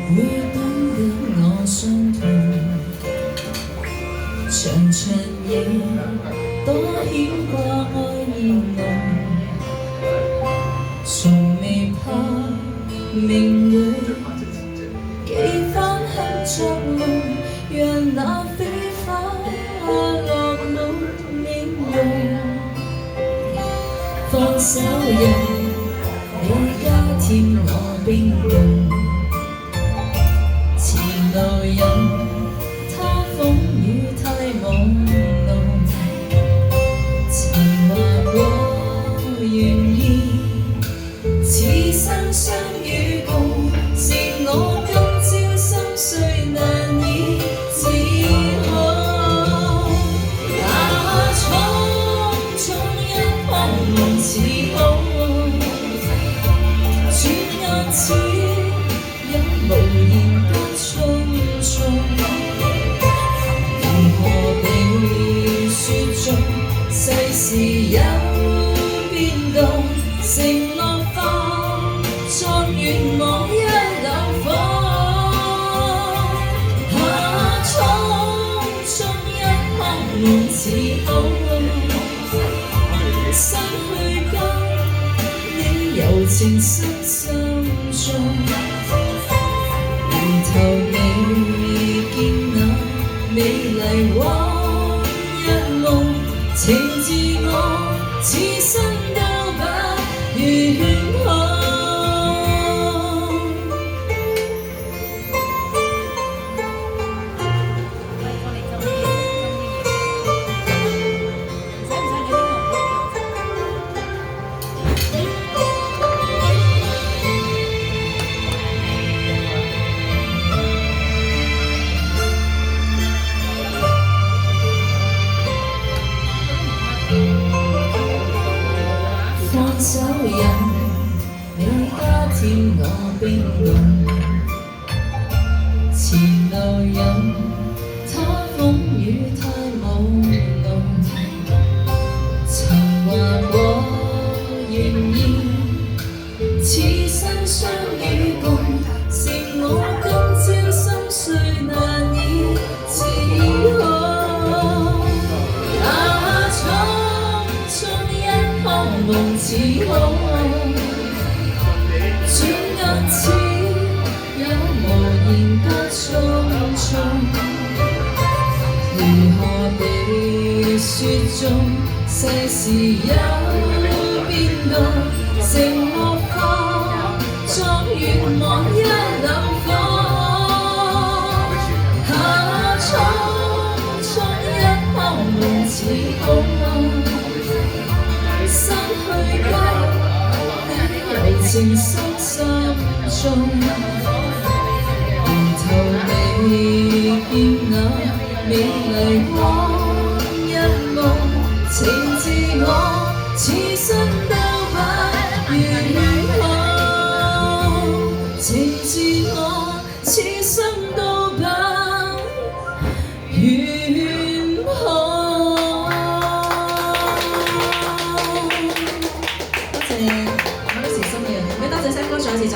會等得我傷痛，長長夜多牽掛愛意濃，從未怕明會幾番刻作夢，讓那飛花落滿面容。放手人，你加添我冰凍。前路人，他風雨太朦朧。曾話過願意，此生相與共，是我今朝心碎難以自控。匆匆一趟夢似空，轉眼似有無言間匆匆。如何被雪中世事有變動，承諾化作願望一縷火。匆匆一刻夢似空，失去間你柔情深心中，回頭未見那美麗往日夢，情自我此生都不願看。放手人，你加添我冰凍。前路人，他風雨太朦朧。曾話過願意，此生相與共，是我今朝心碎難以自控。夢似空，轉眼似有無言間匆匆。如何被雪中世事有變動，承諾化作願望一縷火。匆匆一刻夢似空，失去間你柔情深心中，回頭未見那美麗往日夢，情自我此生都